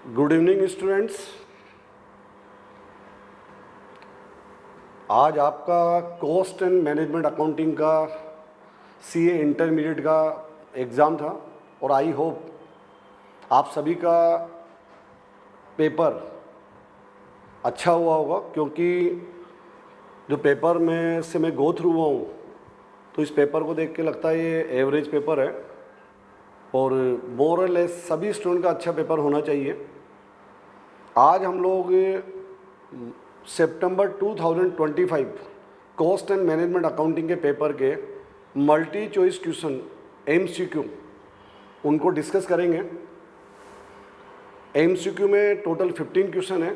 Good evening students. आज आपका cost and management accounting का सीए इंटरमीडिएट का एग्ज़ाम था और आई होप आप सभी का पेपर अच्छा हुआ होगा, क्योंकि जो पेपर में से मैं गो थ्रू हुआ हूँ तो इस पेपर को देख के लगता है ये एवरेज पेपर है और मोर और लेस सभी स्टूडेंट का अच्छा पेपर होना चाहिए। आज हम लोग सितंबर 2025 कॉस्ट एंड मैनेजमेंट अकाउंटिंग के पेपर के मल्टी चॉइस क्वेश्चन एमसीक्यू उनको डिस्कस करेंगे। एमसीक्यू में टोटल 15 क्वेश्चन है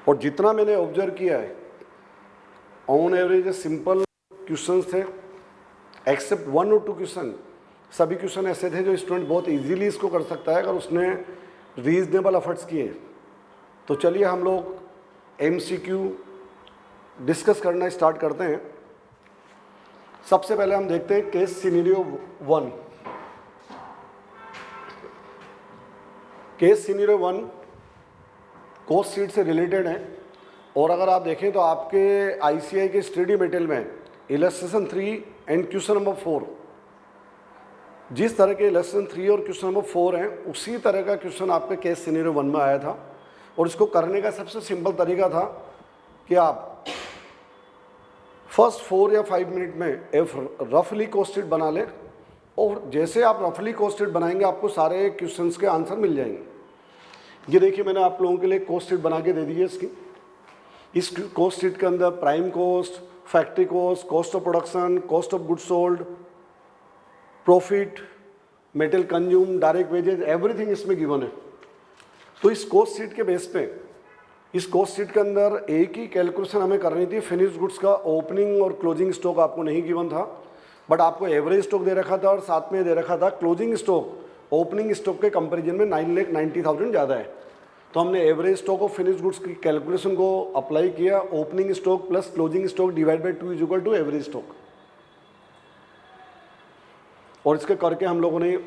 और जितना मैंने ऑब्जर्व किया है ऑन एवरेज सिंपल क्वेश्चंस थे, एक्सेप्ट 1 और 2 क्वेश्चन। सभी क्वेश्चन ऐसे थे जो स्टूडेंट बहुत इजीली इसको कर सकता है अगर उसने रीजनेबल एफर्ट्स किए। तो चलिए हम लोग एमसीक्यू डिस्कस करना स्टार्ट करते हैं। सबसे पहले हम देखते हैं case scenario 1। Case scenario 1 cost sheet से रिलेटेड है और अगर आप देखें तो आपके आईसीआई के स्टडी मटेरियल में इलस्ट्रेशन 3 एंड क्वेश्चन नंबर 4, जिस तरह के लेसन 3 और क्वेश्चन नंबर 4 हैं उसी तरह का क्वेश्चन आपके केस सिनेरियो 1 में आया था। और इसको करने का सबसे सिंपल तरीका था कि आप फर्स्ट 4 या 5 मिनट में एक रफली कॉस्टेड बना लें और जैसे आप रफली कॉस्टेड बनाएंगे आपको सारे क्वेश्चंस के आंसर मिल जाएंगे। ये देखिए मैंने आप लोगों के लिए कॉस्टेड बना के दे दी है इसकी। इस कॉस्टेड के अंदर prime cost, factory cost, cost of production, cost of goods sold, profit, metal consume, direct wages, everything इसमें गिवन है। तो इस कॉस्ट शीट के बेस पे इस कॉस्ट शीट के अंदर एक ही कैलकुलेशन हमें करनी थी। फिनिश गुड्स का ओपनिंग और क्लोजिंग स्टॉक आपको नहीं गिवन था, बट आपको एवरेज स्टॉक दे रखा था और साथ में दे रखा था क्लोजिंग स्टॉक ओपनिंग स्टॉक के कंपेरिजन में 9,90,000 ज़्यादा है। तो हमने average stock of finish goods की कैलकुलेशन को अप्लाई किया, opening stock plus closing stock divide by 2 is equal to average stock. और इसके करके हम लोगों ने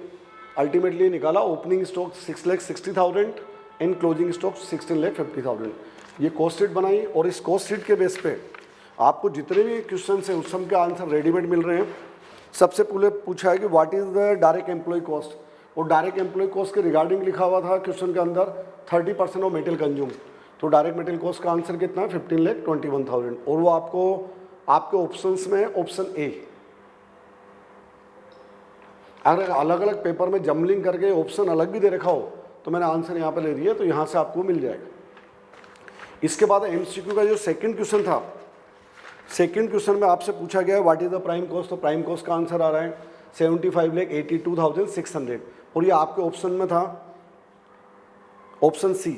अल्टीमेटली निकाला opening stock 6,60,000 and closing stock 16,50,000। ये कॉस्ट शीट बनाई और इस कॉस्ट शीट के बेस पे आपको जितने भी क्वेश्चन है उस सब के आंसर रेडीमेड मिल रहे हैं। सबसे पहले पूछा है कि what is the direct employ cost, और डायरेक्ट एम्प्लॉय कॉस्ट के रिगार्डिंग लिखा हुआ था क्वेश्चन के अंदर 30% ऑफ मेटेरियल कंज्यूम। तो डायरेक्ट मेटेरियल कॉस्ट का आंसर कितना है 15,21,000 और वो आपको आपके ऑप्शंस में ऑप्शन ए। अगर अलग अलग पेपर में जमलिंग करके ऑप्शन अलग भी दे रखा हो तो मैंने आंसर यहाँ पे ले दिया, तो यहाँ से आपको मिल जाएगा। इसके बाद एमसीक्यू का जो सेकंड क्वेश्चन था, सेकंड क्वेश्चन में आपसे पूछा गया है what is the prime cost. तो प्राइम कॉस्ट का आंसर आ रहा है 75,82,600 और ये आपके ऑप्शन में था ऑप्शन सी।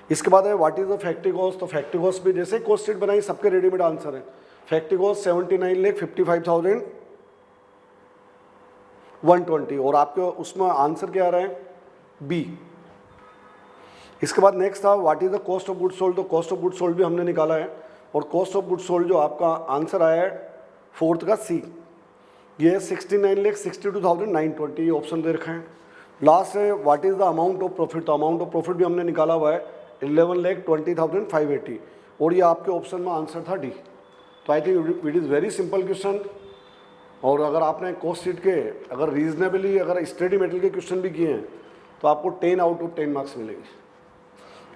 इसके बाद है what is the factory cost. तो फैक्ट्री कॉस्ट भी जैसे कॉस्ट शीट बनाई सबके रेडीमेड आंसर है। फैक्ट्री कॉस्ट 79,55,120 और आपके उसमें आंसर क्या आ रहा है बी। इसके बाद नेक्स्ट था what is the cost of goods sold. तो कॉस्ट ऑफ गुड्स सोल्ड भी हमने निकाला है और कॉस्ट ऑफ गुड्स सोल्ड जो आपका आंसर आया है फोर्थ का सी, ये 69,62,920 ये ऑप्शन दे रखा है। लास्ट है what is the amount of profit. तो अमाउंट ऑफ प्रॉफिट भी हमने निकाला हुआ है 11,20,580 और ये आपके ऑप्शन में आंसर था डी। तो I think it is very simple question और अगर आपने कॉस्ट शीट के अगर रीजनेबली अगर स्टडी मटेरियल के क्वेश्चन भी किए हैं तो आपको 10 आउट ऑफ 10 मार्क्स मिलेंगे।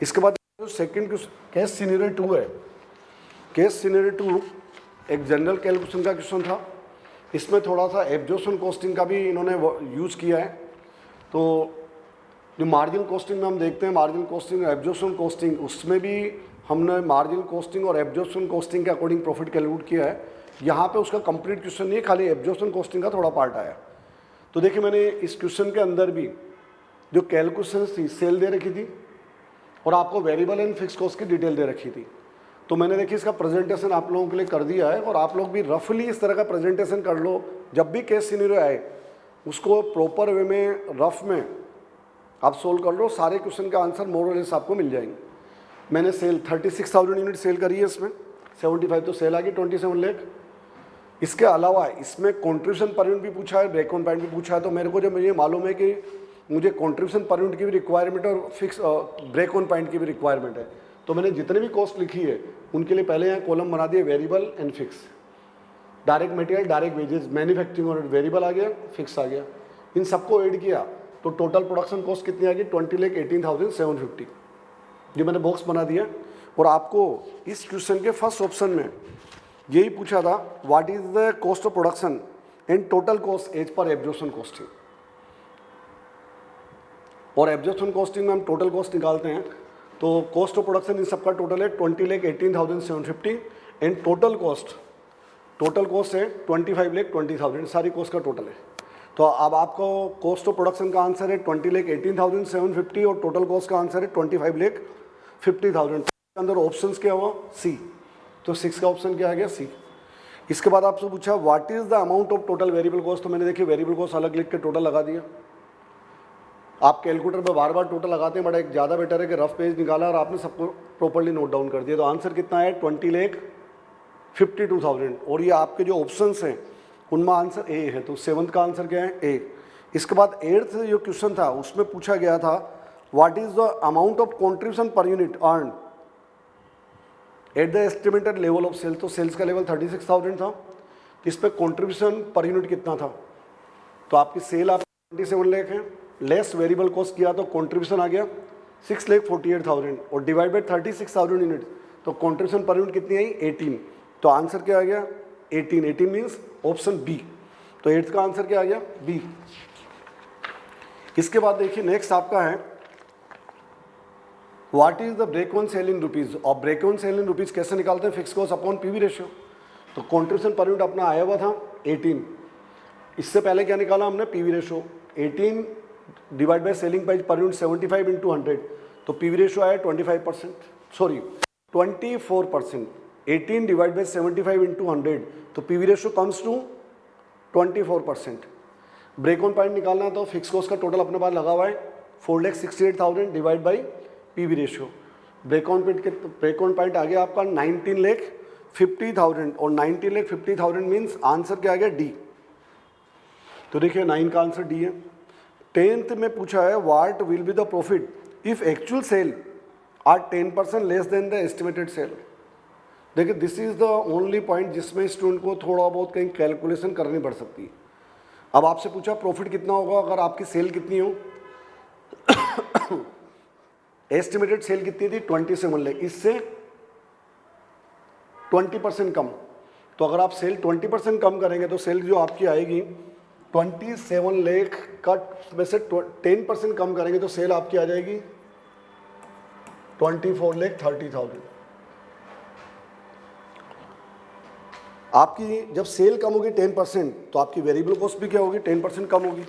इसके बाद जो सेकंड केस सिनेरियो 2 है, केस सिनेरियो 2 एक जनरल कैलकुलेशन का क्वेश्चन था। इसमें थोड़ा सा एब्जॉर्प्शन कॉस्टिंग का भी इन्होंने यूज़ किया है। तो जो मार्जिन कॉस्टिंग में हम देखते हैं मार्जिन कॉस्टिंग और एब्जॉर्प्शन कॉस्टिंग, उसमें भी हमने मार्जिन कॉस्टिंग और एब्जॉर्प्शन कॉस्टिंग के अकॉर्डिंग प्रॉफिट कैलकुलेट किया है। यहाँ पे उसका कंप्लीट क्वेश्चन नहीं है, खाली एब्जॉर्प्शन कॉस्टिंग का थोड़ा पार्ट आया। तो देखिए मैंने इस क्वेश्चन के अंदर भी जो कैलकुलेशन थी सेल दे रखी थी और आपको वेरिएबल एंड फिक्स कॉस्ट की डिटेल दे रखी थी। तो मैंने देखिए इसका प्रेजेंटेशन आप लोगों के लिए कर दिया है और आप लोग भी रफली इस तरह का प्रेजेंटेशन कर लो। जब भी केस सिनेरियो आए उसको प्रॉपर वे में रफ में आप सोल्व कर लो, सारे क्वेश्चन का आंसर मोर और लेस आपको मिल जाएंगे। मैंने सेल 36,000 यूनिट सेल करी है, इसमें 75 तो सेल आ गई 27 लाख। इसके अलावा इसमें कॉन्ट्रीब्यूशन पर यूनिट भी पूछा है, ब्रेक ऑन पॉइंट भी पूछा है। तो मेरे को जब मुझे मालूम है कि मुझे कंट्रीब्यूशन पर यूनिट की भी रिक्वायरमेंट है और फिक्स ब्रेक ऑन पॉइंट की भी रिक्वायरमेंट है। तो मैंने जितने भी कॉस्ट लिखी है उनके लिए पहले यहाँ कॉलम बना दिए variable and fix. Direct material, direct wages, manufacturing और वेरिएबल आ गया, फिक्स आ गया। इन सबको ऐड किया तो टोटल प्रोडक्शन कॉस्ट कितनी आ गई 20,18,750। ये मैंने बॉक्स बना दिया। और आपको इस क्वेश्चन के फर्स्ट ऑप्शन में यही पूछा था what is the cost of production and total cost as per absorption costing. और एब्जॉर्प्शन कॉस्टिंग में हम टोटल कॉस्ट निकालते हैं तो कॉस्ट ऑफ प्रोडक्शन इन सबका टोटल है 20,18,750 एंड टोटल कॉस्ट है 25,20,000, सारी कॉस्ट का टोटल है। तो अब आपको कॉस्ट ऑफ प्रोडक्शन का आंसर है 20,18,750 और टोटल कॉस्ट का आंसर है 25,50,000। अंदर ऑप्शंस क्या हुआ सी, तो 6 का ऑप्शन क्या आ गया सी। इसके बाद आपसे पूछा what is the amount of total variable cost, तो मैंने देखिए वेरिएबल कॉस्ट अलग लिख के टोटल लगा दिया। आप कैलकुलेटर पे बार बार टोटल लगाते हैं, बट एक ज़्यादा बेटर है कि रफ पेज निकाला और आपने सबको प्रॉपर्ली नोट डाउन कर दिया। तो आंसर कितना है 20,52,000। और ये आपके जो ऑप्शंस हैं उनमें आंसर ए है, तो 7th का आंसर क्या है ए। इसके बाद 8th जो क्वेश्चन था उसमें पूछा गया था what is the amount of contribution per unit earn at the estimated level of sales. तो सेल्स का लेवल 36,000 था, इस पर कॉन्ट्रीब्यूशन पर यूनिट कितना था, तो आपकी सेल आप 27 लाख है, लेस वेरिएबल कॉस्ट किया तो कॉन्ट्रीब्यूशन आ गया 6,48,000 और डिवाइड बाई 36,000 यूनिट, तो कॉन्ट्रीब्यूशन पर यूनिट कितनी आई 18। तो आंसर क्या आ गया 18 मीन्स ऑप्शन बी। तो 8th का आंसर क्या आ गया बी। इसके बाद देखिए नेक्स्ट आपका है what is the break even sale in rupees. और break even sale in rupees कैसे निकालते हैं, fix cost upon PV ratio. तो कॉन्ट्रीब्यूशन पर यूनिट अपना आया हुआ था 18, इससे पहले क्या निकाला हमने PV ratio 18 divide by selling price per unit 75 × 100, तो पीवी रेशियो आया 24%। 18 डिवाइड बाय 75 × 100, तो PV ratio comes to 24%। Break on point निकालना है तो फिक्स कॉस्ट का टोटल अपने पास लगा हुआ है 4,68,000 divide by PV ratio. Break on point आ गया आपका 19,50,000 और 19,50,000 मीन्स आंसर क्या आ गया डी। तो देखिए 9 का आंसर डी है। 10th में पूछा है what will be the profit if actual sale are 10% less than the estimated sale. देखिए this is the only point जिसमें स्टूडेंट को थोड़ा बहुत कहीं कैलकुलेशन करनी पड़ सकती है। अब आपसे पूछा प्रॉफिट कितना होगा अगर आपकी सेल कितनी हो एस्टिमेटेड सेल कितनी थी 27 लाख, इससे 20% कम। तो अगर आप सेल 20% कम करेंगे तो सेल जो आपकी आएगी 27 लाख का में से 10% कम करेंगे तो सेल आपकी आ जाएगी 24,30,000। आपकी जब सेल कम होगी 10% तो आपकी वेरिएबल कॉस्ट भी क्या होगी 10% कम होगी।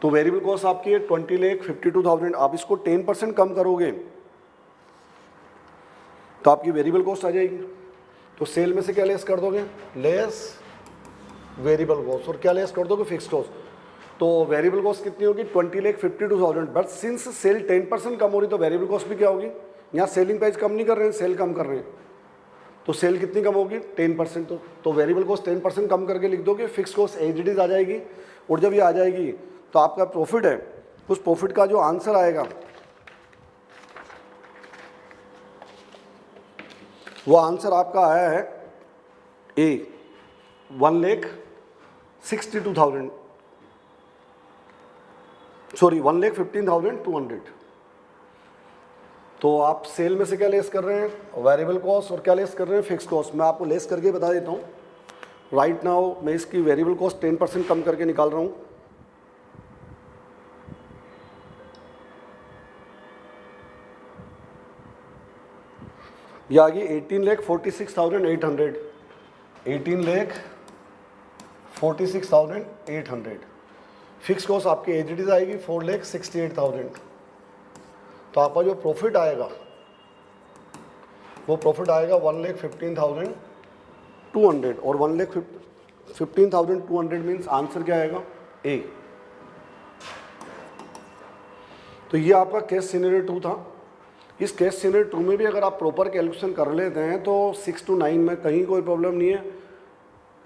तो वेरिएबल कॉस्ट आपकी है 20,52,000। आप इसको 10% कम करोगे तो आपकी वेरिएबल कॉस्ट आ जाएगी। तो सेल में से क्या लेस कर दोगे लेस वेरिएबल कॉस्ट, और क्या लेस कर दोगे फिक्स कॉस्ट। तो वेरिएबल कॉस्ट कितनी होगी 20,52,000, बट सिंस सेल 10% कम हो रही तो वेरिएबल कॉस्ट भी क्या होगी, यहाँ सेलिंग प्राइस कम नहीं कर रहे हैं सेल कम कर रहे हैं, तो सेल कितनी कम होगी 10%। तो वेरिएबल कॉस्ट 10% कम करके लिख दोगे, fix cost as it is आ जाएगी। और जब ये आ जाएगी तो आपका प्रॉफिट है, उस प्रॉफिट का जो आंसर आएगा वो आंसर आपका आया है ए 1,62,000 सॉरी 1,15,200। तो आप सेल में से क्या लेस कर रहे हैं वेरिएबल कॉस्ट और क्या लेस कर रहे हैं फिक्स कॉस्ट। मैं आपको लेस करके बता देता हूँ। राइट नाउ मैं इसकी वेरिएबल कॉस्ट 10% कम करके निकाल रहा हूँ। ये आ गई 18,46,800 18,46,800। फिक्स कॉस्ट आपकी एज इट इज आएगी 4,68,000। तो आपका जो प्रॉफिट आएगा वो प्रॉफिट आएगा 1,15,200 और 1,15,200 मीन्स आंसर क्या आएगा ए। तो ये आपका केस सिनेरियो 2 था। इस केस सिनेरियो 2 में भी अगर आप प्रॉपर कैलकुलेशन कर लेते हैं तो 6 to 9 में कहीं कोई प्रॉब्लम नहीं है।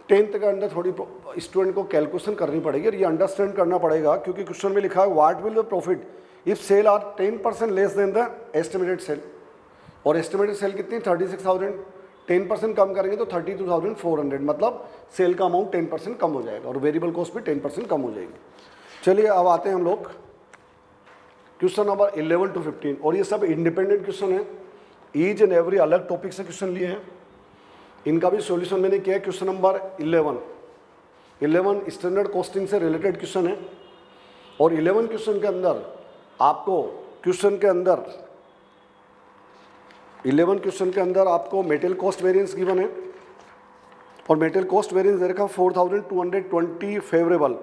10th के अंदर थोड़ी स्टूडेंट को कैलकुलेशन करनी पड़ेगी और ये अंडरस्टैंड करना पड़ेगा, क्योंकि क्वेश्चन में लिखा है what will the profit if sale are 10% less than the estimated sale, और एस्टिमेटेड सेल कितनी 36,000, 10% कम करेंगे तो 32,400, मतलब सेल का अमाउंट 10% कम हो जाएगा और वेरिएबल कॉस्ट भी 10% कम हो जाएगी। चलिए अब आते हैं हम लोग क्वेश्चन नंबर 11 to 15, और ये सब इंडिपेंडेंट क्वेश्चन है, ईच एंड एवरी अलग टॉपिक से क्वेश्चन लिए हैं, इनका भी सॉल्यूशन मैंने किया है। क्वेश्चन नंबर 11 स्टैंडर्ड कॉस्टिंग से रिलेटेड क्वेश्चन है, और 11 क्वेश्चन के अंदर आपको मेटेरियल कॉस्ट वेरिएंस गिवन है, और मेटेरियल कॉस्ट वेरिएंस दे रखा 4,220 favourable,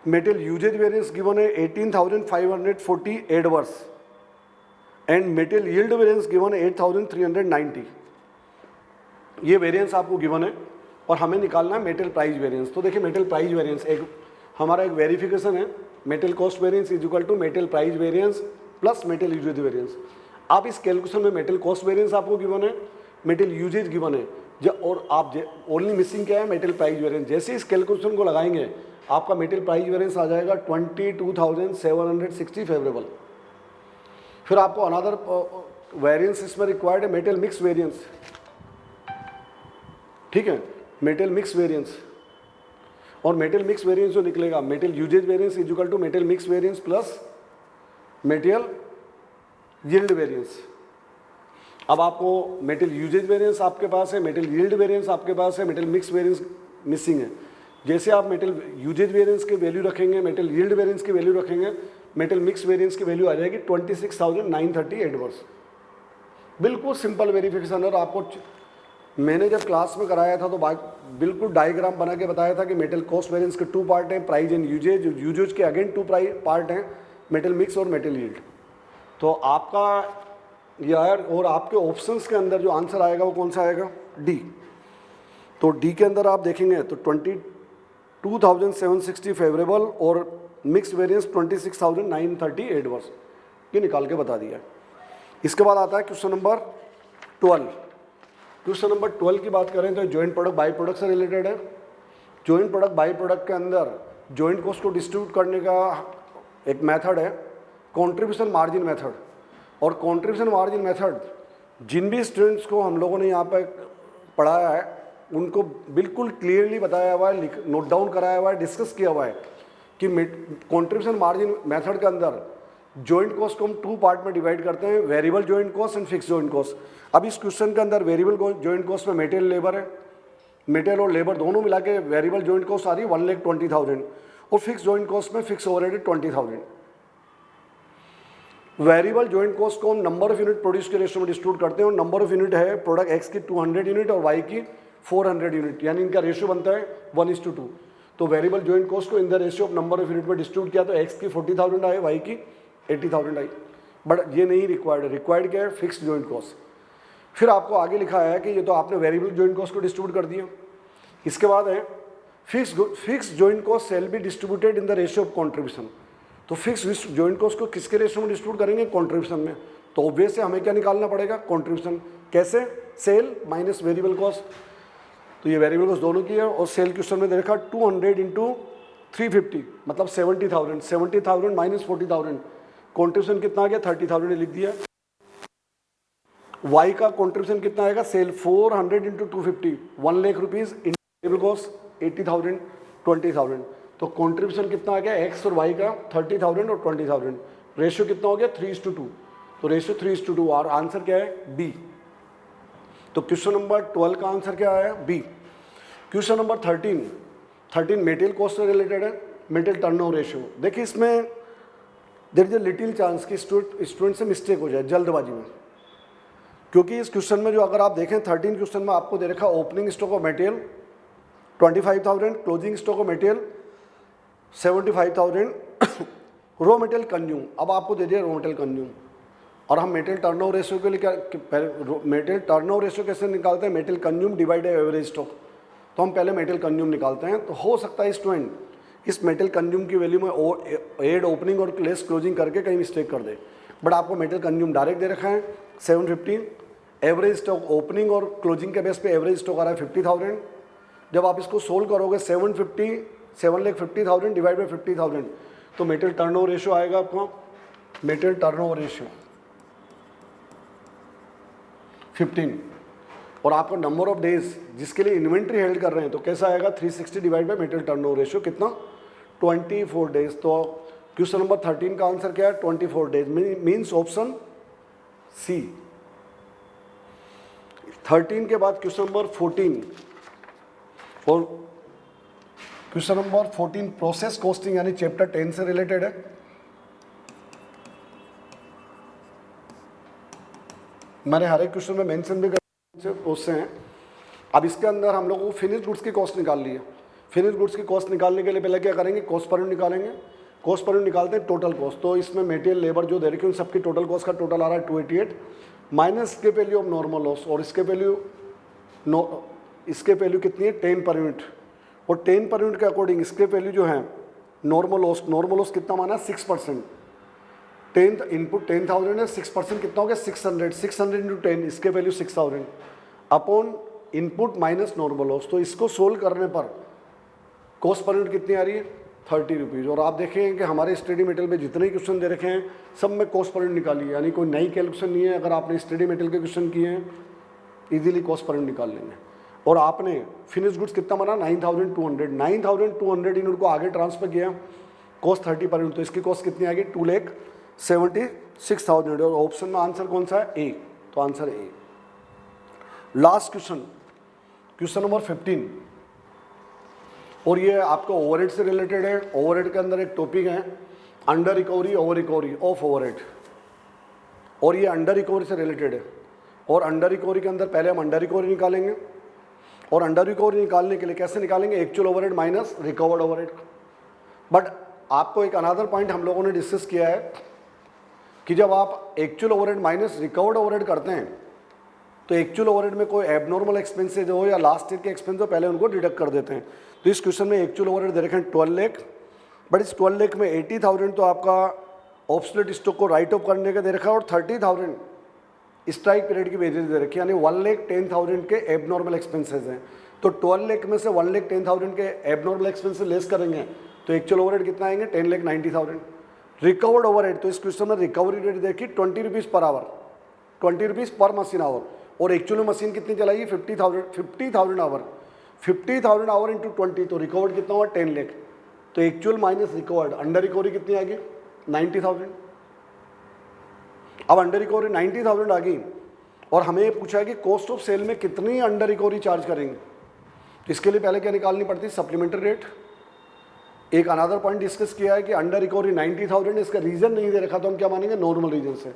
material usage variance given है 18,540 adverse, and material yield variance given है 8,390। ये वेरिएंस आपको गिवन है और हमें निकालना है मेटेरियल प्राइस वेरिएंस। तो देखिए मेटेरियल प्राइस वेरिएंस हमारा एक वेरिफिकेशन है, material cost variance is equal to material price variance plus material usage variance. आप इस कैलकुलेशन में मेटेरियल कॉस्ट वेरिएंस आपको गिवन है, मेटेरियल यूजेज गिवन है, और आप ओनली मिसिंग क्या है मेटेरियल प्राइस वेरिएंस। जैसे इस कैलकुलेशन को लगाएंगे आपका मेटेरियल प्राइस वेरिएंस आ जाएगा 22,760 फेवरेबल। फिर आपको अनदर वेरिएंस इसमें रिक्वायर्ड है मेटेरियल मिक्स वेरिएंस, ठीक है, मेटेरियल मिक्स वेरिएंस, और मेटेरियल मिक्स वेरिएंस जो निकलेगा material usage variance is equal to material mix variance plus material yield variance. अब आपको मेटेरियल यूजेज वेरिएंस आपके पास है, मेटेरियल यील्ड वेरिएंस आपके पास है, मेटेरियल मिक्स वेरिएंस मिसिंग है। जैसे आप मेटेरियल यूजेज वेरिएंस की वैल्यू रखेंगे, मेटेरियल यील्ड वेरिएंस की वैल्यू रखेंगे, मेटेरियल मिक्स वेरिएंस की वैल्यू आ जाएगी 26,930 एडवर्स। बिल्कुल सिंपल वेरिफिकेशन। और आपको मैंने जब क्लास में कराया था तो बिल्कुल डायग्राम बना के बताया था कि मेटेरियल कॉस्ट वेरिएंस के 2 पार्ट हैं, प्राइस एंड यूजेज, यूजेज के अगेन 2 पार्ट हैं, मेटेरियल मिक्स और मेटेरियल यील्ड। तो आपका यार, और आपके ऑप्शंस के अंदर जो आंसर आएगा वो कौन सा आएगा, डी। तो डी के अंदर आप देखेंगे तो 22,760 फेवरेबल और मिक्स वेरिएंस 26,930 एडवर्स, ये निकाल के बता दिया। इसके बाद आता है क्वेश्चन नंबर 12। क्वेश्चन नंबर 12 की बात करें तो जॉइंट प्रोडक्ट बाई प्रोडक्ट से रिलेटेड है। जॉइंट प्रोडक्ट बाई प्रोडक्ट के अंदर जॉइंट कॉस्ट को डिस्ट्रीब्यूट करने का एक मेथड है कंट्रीब्यूशन मार्जिन मेथड। और कंट्रीब्यूशन मार्जिन मेथड जिन भी स्टूडेंट्स को हम लोगों ने यहाँ पर पढ़ाया है उनको बिल्कुल क्लियरली बताया हुआ है, नोट डाउन कराया हुआ है, डिस्कस किया हुआ है कि कंट्रीब्यूशन मार्जिन मेथड के अंदर जॉइंट कॉस्ट को हम 2 पार्ट में डिवाइड करते हैं, variable joint cost and fix joint cost. अब इस क्वेश्चन के अंदर वेरिएबल जॉइंट कॉस्ट में मेटेरियल लेबर है, मेटेरियल और लेबर दोनों मिला के वेरिएबल जॉइंट कॉस्ट आ रही है 1,20,000, और फिक्स जॉइंट कॉस्ट में fix overhead 20,000। Variable joint cost को हम नंबर ऑफ यूनिट प्रोड्यूस के रेशियो में डिस्ट्रीब्यूट करते हैं, और नंबर ऑफ यूनिट है प्रोडक्ट एक्स की 200 यूनिट और वाई की 400 यूनिट, यानी इनका रेशियो बनता है 1:2। तो वेरिएबल जॉइंट कॉस्ट को इन the ratio of number of unit में डिस्ट्रीब्यूट किया तो एक्स की 40,000 आए, वाई की 80,000 आई। बट ये नहीं रिक्वायर्ड है, रिक्वायर्ड क्या है, फिक्स जॉइंट कॉस्ट। फिर आपको आगे लिखा है कि ये तो आपने वेरिएबल जॉइंट कॉस्ट को डिस्ट्रीब्यूट कर दिया। इसके बाद है fix joint cost shall be distributed in the ratio of contribution. तो फिक्स जॉइंट कॉस्ट को किसके रेशियो में डिस्ट्रीब्यूट करेंगे, कॉन्ट्रीब्यूशन में। तो ऑब्वियस है हमें क्या निकालना पड़ेगा, कॉन्ट्रीब्यूशन। कैसे, सेल माइनस वेरिएबल कॉस्ट। तो ये वेरिएबल कॉस्ट दोनों की है, और सेल क्वेश्चन में देखा 200 इंटू 350 मतलब 70,000, 70,000 माइनस 40,000, कॉन्ट्रीब्यूशन कितना आ गया 30,000 लिख दिया। वाई का कॉन्ट्रीब्यूशन कितना आएगा, sale 400 into 250 1 lakh rupees, variable cost 80,000 20,000। तो कॉन्ट्रीब्यूशन कितना आ गया एक्स और वाई का 30,000 और 20,000। रेशियो कितना हो गया 3:2। तो रेशियो 3:2 और आंसर क्या है, बी। तो क्वेश्चन नंबर 12 का आंसर क्या है, B. Question number 13 material cost से रिलेटेड है, मेटेरियल टर्नओवर रेशियो। देखिए इसमें there is a little chance कि स्टूडेंट से मिस्टेक हो जाए जल्दबाजी में, क्योंकि इस क्वेश्चन में जो अगर आप देखें 13 क्वेश्चन में आपको दे रखा opening stock of material 25,000, closing stock of material 75,000, raw material consume. अब आपको दे दिया रॉ मटेरियल कंज्यूम, और हम मेटेरियल टर्नओवर रेशियो के लिए क्या, मेटेरियल टर्नओवर रेशियो कैसे निकालते हैं, material consume divided average stock. तो हम पहले मेटेरियल कंज्यूम निकालते हैं। तो हो सकता है स्टूडेंट इस मेटेरियल कंज्यूम की वैल्यू में एड ओपनिंग और लेस क्लोजिंग करके कहीं मिस्टेक कर दे, बट आपको मेटेरियल कंज्यूम डायरेक्ट दे रखा है 750, एवरेज स्टॉक ओपनिंग और क्लोजिंग के बेस पे एवरेज स्टॉक आ रहा है 50,000, जब आप इसको सोल्व करोगे 7,50,000 डिवाइड बाई 50,000 तो मेटेरियल टर्नओवर रेशियो आएगा आपका, मेटेरियल टर्नओवर रेशियो 15, और आपका नंबर ऑफ डेज जिसके लिए इन्वेंट्री हेल्ड कर रहे हैं तो कैसा आएगा 360 divide by material turnover ratio कितना 24 डेज। तो क्वेश्चन नंबर 13 का आंसर क्या है 24 डेज, मीन्स ऑप्शन सी। 13 के बाद क्वेश्चन नंबर 14, और क्वेश्चन नंबर 14 प्रोसेस कॉस्टिंग यानी चैप्टर 10 से रिलेटेड है। मैंने हर एक क्वेश्चन में मेंशन भी कर उससे हैं। अब इसके अंदर हम लोगों को फिनिश गुड्स की कॉस्ट निकाल ली है। फिनिश गुड्स की कॉस्ट निकालने के लिए पहले क्या करेंगे, कॉस्ट पर यूनिट निकालेंगे। कॉस्ट पर यूनिट निकालते हैं टोटल कॉस्ट, तो इसमें मटेरियल लेबर जो दे रखी है उन सबकी टोटल कॉस्ट का टोटल आ रहा है 288 माइनस इसके वैल्यू ऑफ नॉर्मल लॉस, और इसके वैल्यू कितनी है 10 पर यूनिट, और 10 पर यूनिट के अकॉर्डिंग इसके वैल्यू जो है नॉर्मल लॉस कितना माना 6%। 10 इनपुट 10,000 है, 6% कितना हो गया 600 इंटू 10 इसके value 6,000 upon input minus normal loss. तो इसको सोल्व करने पर कॉस्ट पर यूनिट कितनी आ रही है 30 रुपीज़। और आप देखें कि हमारे स्टडी मेटेरियल में जितने क्वेश्चन दे रखे हैं सब में कॉस्ट पर यूनिट निकाली है, यानी कोई नई कैलकुलेशन नहीं है। अगर आपने स्टडी मेटेरियल के क्वेश्चन किए हैं इजीली कॉस्ट पर यूनिट निकाल लेंगे। और आपने फिनिश गुड्स कितना बना 9,200 यूनिट को आगे ट्रांसफर किया, कॉस्ट 30 पर यूनिट, तो इसकी कॉस्ट कितनी आ गई 2,76,000। और ऑप्शन में आंसर कौन सा है ए, तो answer A. Last question number 15, और ये आपका ओवरहेड से रिलेटेड है। ओवरहेड के अंदर एक टॉपिक है under recovery over recovery of overhead, और ये अंडर रिकवरी से रिलेटेड है। और अंडर रिकवरी के अंदर पहले हम अंडर रिकवरी निकालेंगे, और अंडर रिकवरी निकालने के लिए कैसे निकालेंगे actual overhead minus recovered overhead. But आपको एक अनदर पॉइंट हम लोगों ने डिस्कस किया है कि जब आप actual overhead minus recovered overhead करते हैं तो एक्चुअल ओवरहेड में कोई एबनॉर्मल एक्सपेंसेज हो या लास्ट ईयर के एक्सपेंस हो पहले उनको डिडक्ट कर देते हैं। तो इस क्वेश्चन में एक्चुअल ओवरहेड दे रखे हैं 12 लाख, बट इस 12 लाख में 80,000 तो आपका ऑब्सोलेट स्टॉक को राइट ऑफ करने का दे रखा है, और 30,000 स्ट्राइक पीरियड की वेजेस दे रखी है, यानी 1,10,000 के एबनॉर्मल एक्सपेंसेज हैं। तो 12 लाख में से 1,10,000 के एबनॉर्मल एक्सपेंसेस लेस करेंगे तो एक्चुअल ओवरहेड कितना आएंगे 10,90,000। रिकवर्ड ओवरहेड, तो इस क्वेश्चन में रिकवरी रेट देखी 20 रुपीज़ पर आवर, 20 रुपीज़ पर मशीन आवर, और एक्चुअल मशीन कितनी चलाइए 50,000 आवर, 50,000 आवर इंटू 20, तो रिकवर्ड कितना हुआ 10 लाख। तो actual minus recovered, under recovery कितनी आ गई 90,000। अब अंडर रिकवरी 90,000 आ गई, और हमें ये पूछा है कि कॉस्ट ऑफ सेल में कितनी अंडर रिकवरी चार्ज करेंगे। तो इसके लिए पहले क्या निकालनी पड़ती है सप्लीमेंट्री रेट। एक अनदर पॉइंट डिस्कस किया है कि अंडर रिकवरी 90,000, इसका रीजन नहीं दे रखा तो हम क्या मानेंगे नॉर्मल रीजन से।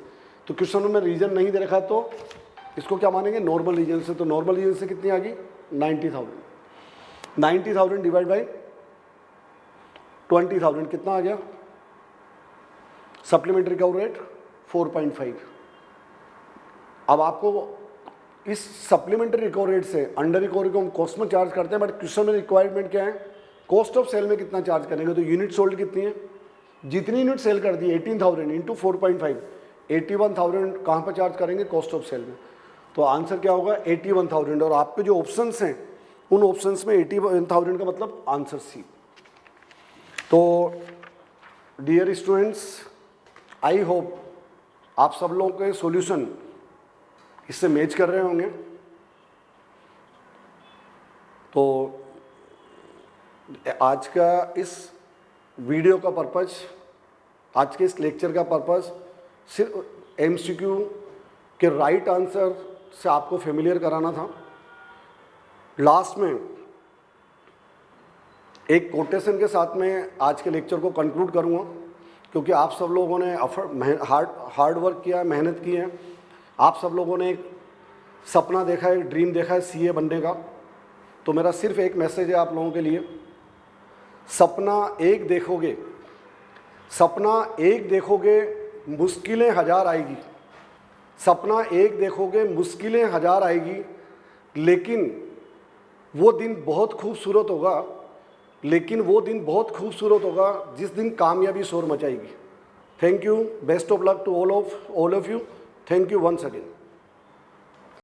तो क्वेश्चन में रीजन नहीं दे रखा तो इसको क्या मानेंगे नॉर्मल रीजन से। तो नॉर्मल रीजन से कितनी आ गई 90,000 डिवाइड बाई 20,000 कितना आ गया सप्लीमेंट्री रिकवरी रेट 4.5। अब आपको इस सप्लीमेंट्री रिकवरी रेट से अंडर रिकवरी को हम कॉस्ट में चार्ज करते हैं, बट क्वेश्चन में रिक्वायरमेंट क्या है कॉस्ट ऑफ सेल में कितना चार्ज करेंगे। तो यूनिट सोल्ड कितनी है, जितनी यूनिट सेल कर दी 18,000 इंटू 4.5, 81,000 कहाँ पर चार्ज करेंगे कॉस्ट ऑफ सेल में। तो आंसर क्या होगा 81,000, और आपके जो ऑप्शंस हैं उन ऑप्शंस में 81,000 का मतलब आंसर सी। तो डियर स्टूडेंट्स, आई होप आप सब लोगों के सॉल्यूशन इससे मैच कर रहे होंगे। तो आज का इस वीडियो का पर्पज़, आज के इस लेक्चर का पर्पज़ सिर्फ एमसीक्यू के राइट आंसर से आपको फेमिलियर कराना था। लास्ट में एक कोटेशन के साथ में आज के लेक्चर को कंक्लूड करूँगा, क्योंकि आप सब लोगों ने हार्ड वर्क किया है, मेहनत की है। आप सब लोगों ने एक सपना देखा है, ड्रीम देखा है सीए बनने का। तो मेरा सिर्फ एक मैसेज है आप लोगों के लिए, सपना एक देखोगे, सपना एक देखोगे मुश्किलें हज़ार आएगी, सपना एक देखोगे मुश्किलें हज़ार आएगी, लेकिन वो दिन बहुत खूबसूरत होगा, लेकिन वो दिन बहुत खूबसूरत होगा जिस दिन कामयाबी शोर मचाएगी। Thank you, best of luck to all of you, thank you once again.